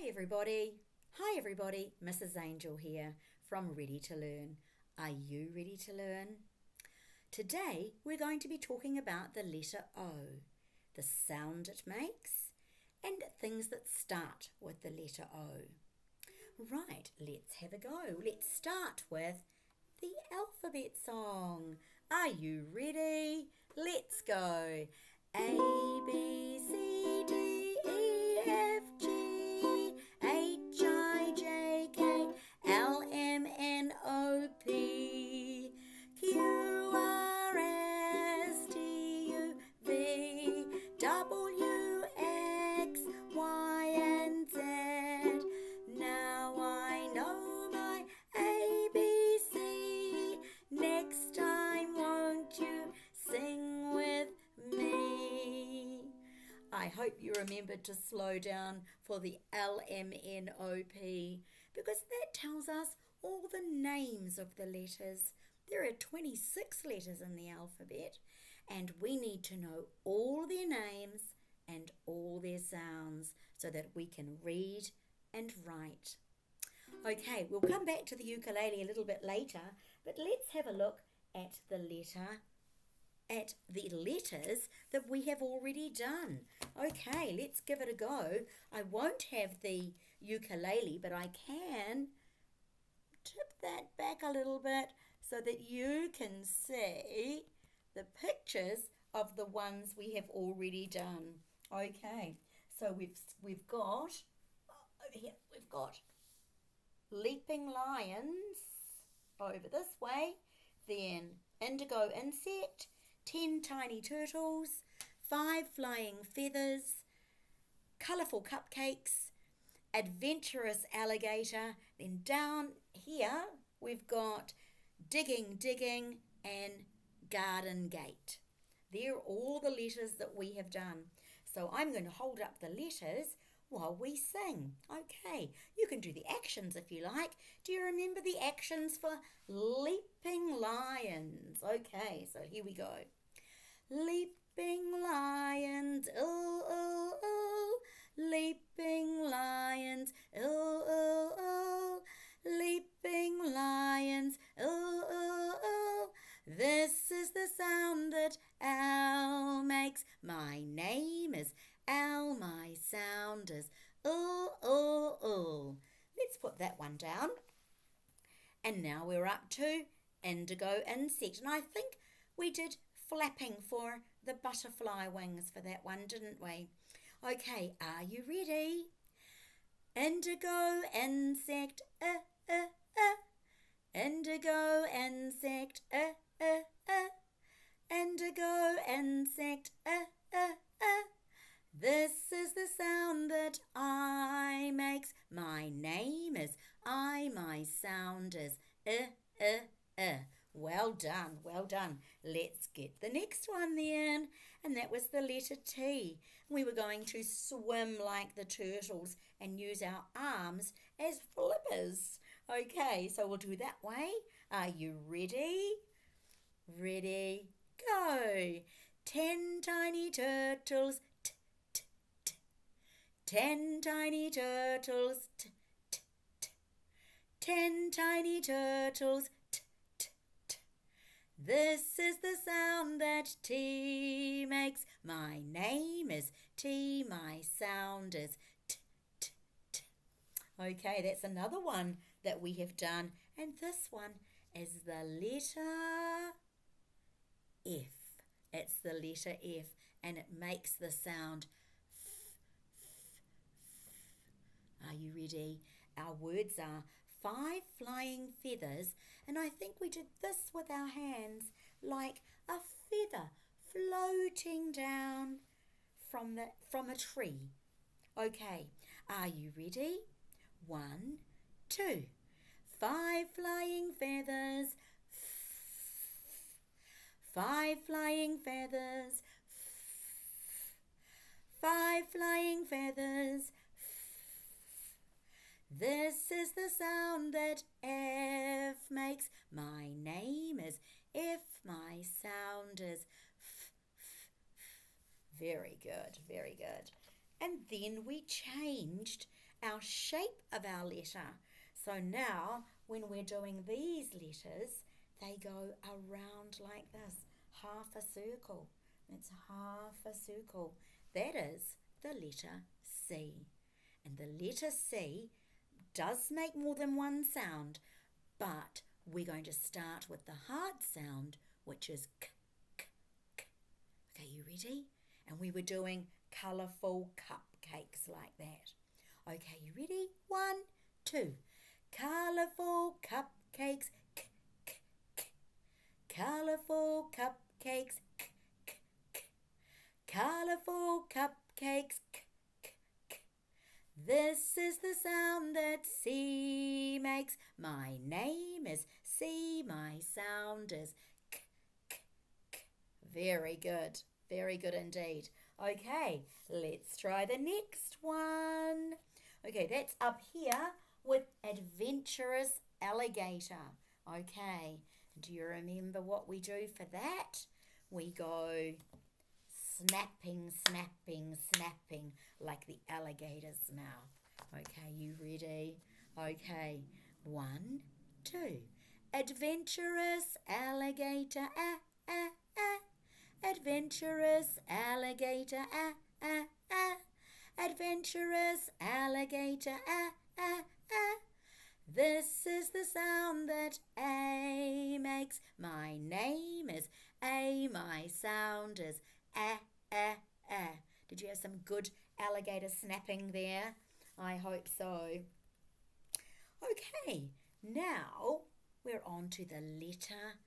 Hi everybody, Mrs. Angel here from Ready to Learn. Are you ready to learn? Today we're going to be talking about the letter O, the sound it makes, and things that start with the letter O. Right, let's have a go. Let's start with the alphabet song. Are you ready? Let's go. A, B, C, D, E, F, G, H, I, J, K, L, M, N, O, P, Q, R, S, T, U, V, W, X, Y, and Z. Now I know my ABC. Next time, won't you sing with me? I hope you remembered to slow down for the LMNOP because that tells us all the names of the letters. There are 26 letters in the alphabet and we need to know all their names and all their sounds so that we can read and write. Okay, we'll come back to the ukulele a little bit later, but let's have a look at the letters that we have already done. Okay, let's give it a go. I won't have the ukulele, but I can tip that back a little bit so that you can see the pictures of the ones we have already done. Okay, so we've got over here we've got leaping lions over this way, then indigo insect, 10 tiny turtles, 5 flying feathers, colourful cupcakes, adventurous alligator, then down here we've got digging and garden gate. They're all the letters that we have done. So I'm going to hold up the letters while we sing. Okay, you can do the actions if you like. Do you remember the actions for leaping lions? Okay, so here we go. Leaping lions, oh, oh, oh. Leaping lions, oh, oh, oh. Leaping lions, oh, oh, oh. This is the sound that Al makes. My name is Al, my sound is oh, oh, oh. Let's put that one down. And now we're up to indigo insect. And I think we did flapping for the butterfly wings for that one, didn't we? Okay, are you ready? Indigo insect, indigo insect, indigo insect, This is the sound that I makes. My name is I, my sound is Well done, well done. Let's get the next one then. And that was the letter T. We were going to swim like the turtles and use our arms as flippers. Okay, so we'll do that way. Are you ready? Ready, go. 10 tiny turtles, 10 tiny turtles, 10 tiny turtles, This is the sound that T makes. My name is T, my sound is Okay, that's another one that we have done. And this one is the letter F. It's the letter F and it makes the sound F, F, F. Are you ready? Our words are 5 flying feathers, and I think we did this with our hands, like a feather floating down from a tree. Okay, are you ready? 1, 2. 5 flying feathers, 5 flying feathers, 5 flying feathers. This is the sound that F makes. My name is F, my sound is F, F, F. Very good, very good. And then we changed our shape of our letter. So now when we're doing these letters, they go around like this, half a circle. It's half a circle. That is the letter C. And the letter C does make more than one sound, but we're going to start with the hard sound, which is k, k, k. Okay, you ready? And we were doing colourful cupcakes like that. Okay, you ready? 1, 2. Colourful cupcakes, k, k, k. Colourful cupcakes, k, k, k. Colourful cupcakes, k, k, k. This is the sound that C makes. My name is C. My sound is k, k, k. Very good. Very good indeed. Okay, let's try the next one. Okay, that's up here with adventurous alligator. Okay, do you remember what we do for that? We go snapping, snapping, snapping like the alligator's mouth. Okay, you ready? Okay, 1, 2. Adventurous alligator, ah, ah, ah. Adventurous alligator, ah, ah, ah. Adventurous alligator, ah, ah, ah. This is the sound that A makes. My name is A. My sound is ah, ah, ah. Did you have some good alligator snapping there? I hope so. Okay, now we're on to the letter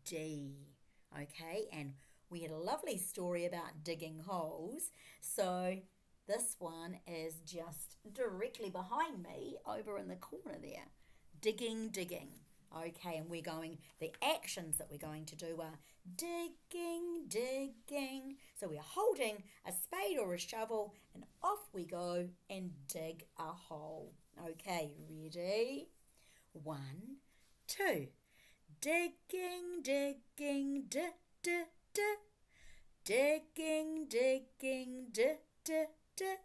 D. Okay, and we had a lovely story about digging holes. So this one is just directly behind me over in the corner there. Digging, digging. Okay, and the actions that we're going to do are digging, digging. So we're holding a spade or a shovel and off we go and dig a hole. Okay, ready? 1, 2. Digging, digging, d, d, d. Digging, digging, d, d, d.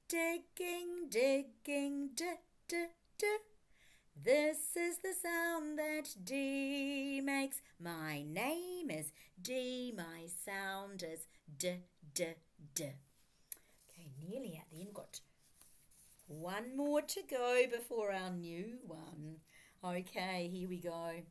Digging, digging, d, d, d. This is the sound that D makes. My name is D. My sound is d, d, d. Okay, nearly at the end. Got one more to go before our new one. Okay, here we go.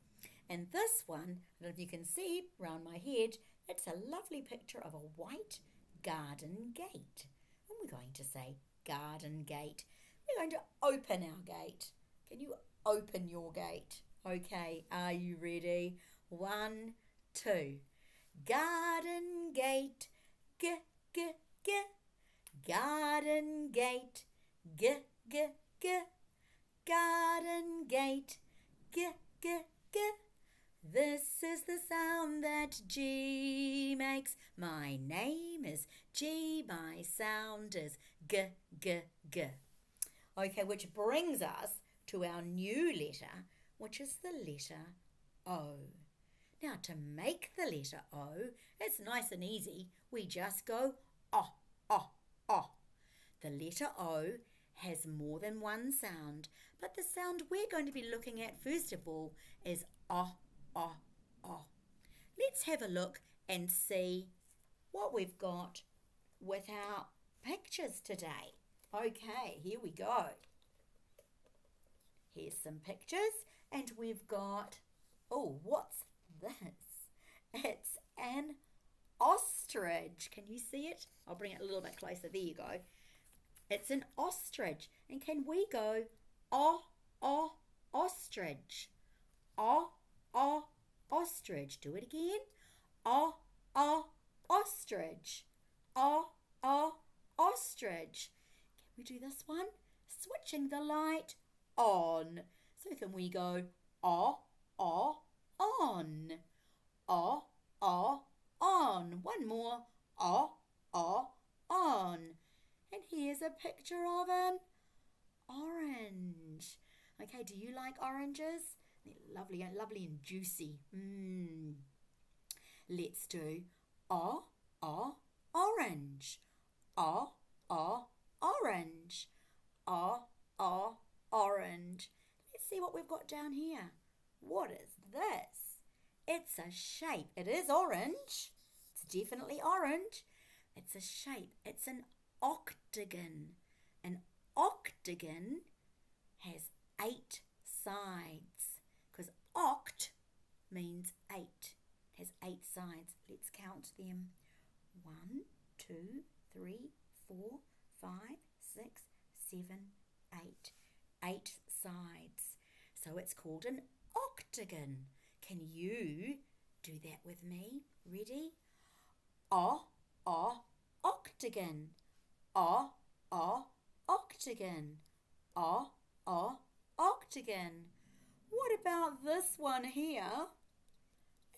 And this one, I don't know if you can see round my head, it's a lovely picture of a white garden gate. And we're going to say garden gate. We're going to open our gate. Can you open your gate? Okay, are you ready? 1, 2. Garden gate, g, g, g. Garden gate, g, g, g. Garden gate, g, g, g. This is the sound that G makes. My name is G. My sound is g, g, g. Okay, which brings us to our new letter, which is the letter O. Now, to make the letter O, it's nice and easy. We just go O, O, O. The letter O has more than one sound, but the sound we're going to be looking at first of all is O, O, O. Let's have a look and see what we've got with our pictures today. Okay, here we go. Here's some pictures and we've got, oh, what's this? It's an ostrich. Can you see it? I'll bring it a little bit closer. There you go. It's an ostrich. And can we go, ostrich? Ostrich. Do it again. Ostrich. Ostrich. Can we do this one? Switching the light on. So can we go, on? On. One more, on. And here's a picture of an orange. Okay, do you like oranges? They're lovely and juicy. Let's do orange. Orange. orange. Let's see what we've got down here. What is this? It's a shape. It is orange. It's definitely orange. It's a shape. It's an octagon. An octagon has 8 sides because oct means 8. It has 8 sides. Let's count them. 1, 2, 3, 4, 5, 6, 7, 8. 8 sides. So it's called an octagon. Can you do that with me? Ready? Octagon. Octagon. Octagon. What about this one here?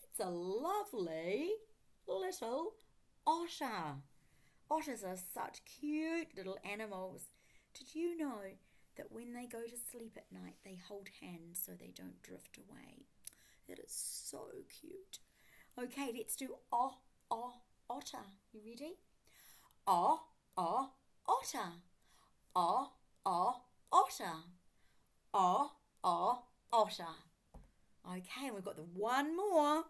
It's a lovely little otter. Otters are such cute little animals. Did you know that when they go to sleep at night, they hold hands so they don't drift away? That is so cute. Okay, let's do otter. You ready? Otter. Otter. Otter. Okay, we've got the one more.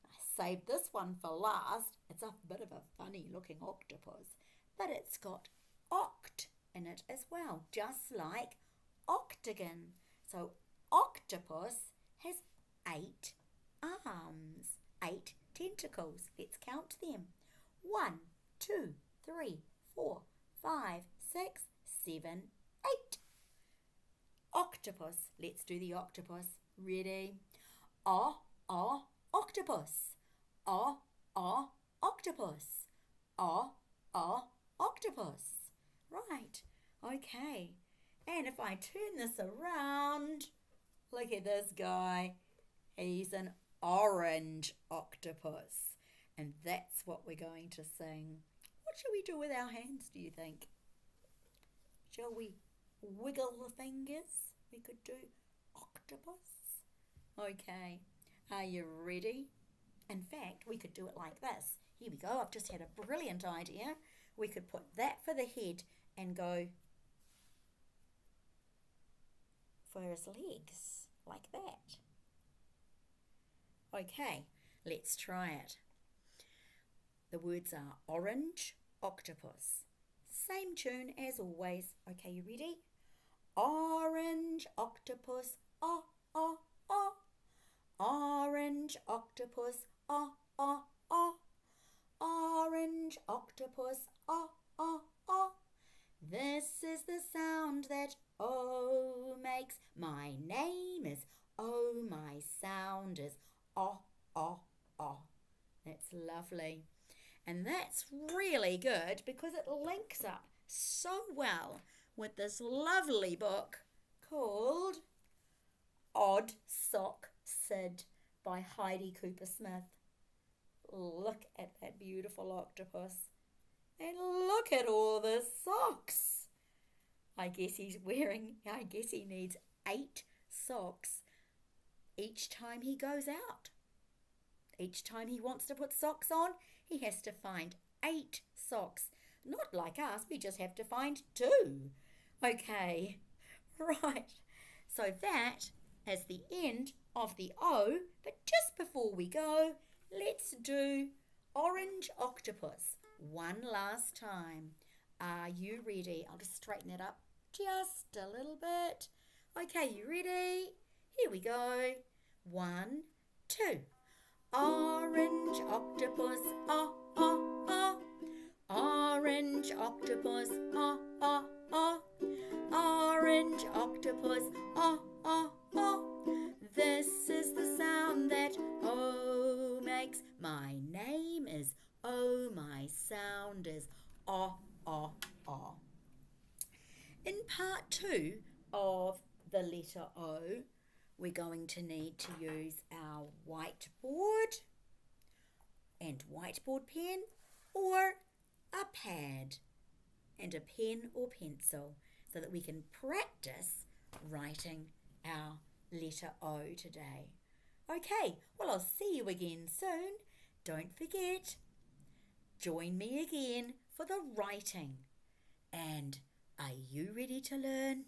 I saved this one for last. It's a bit of a funny looking octopus, but it's got oct in it as well, just like octagon. So octopus has 8 arms, 8 tentacles. Let's count them. 1, 2, 3, 4, 5, 6, 7, 8. Octopus. Let's do the octopus. Ready? Octopus. Octopus. Octopus. Right. Okay. And if I turn this around, look at this guy. He's an orange octopus. And that's what we're going to sing. What shall we do with our hands, do you think? Shall we wiggle the fingers? We could do octopus. Okay. Are you ready? In fact, we could do it like this. Here we go. I've just had a brilliant idea. We could put that for the head and go for his legs, like that. Okay, let's try it. The words are orange, octopus. Same tune as always. Okay, you ready? Orange octopus, orange octopus, orange octopus, This is the sound that O makes. My name is O, my sound is O. That's lovely. And that's really good because it links up so well with this lovely book called Odd Sock Sid by Heidi Cooper Smith. Look at that beautiful octopus. And look at all the socks. I guess he needs 8 socks each time he goes out. Each time he wants to put socks on, he has to find 8 socks. Not like us, we just have to find 2. Okay, right. So that is the end of the O, but just before we go, let's do orange octopus one last time. Are you ready? I'll just straighten it up just a little bit. Okay, you ready? Here we go. 1, 2. Orange octopus, Orange octopus, Orange octopus, This is the sound that O makes. My name is O, my sound is O. In part 2 of the letter O, we're going to need to use our whiteboard and whiteboard pen, or a pad and a pen or pencil, so that we can practice writing our letter O today. Okay, well, I'll see you again soon. Don't forget, join me again for the writing. And Are you ready to learn?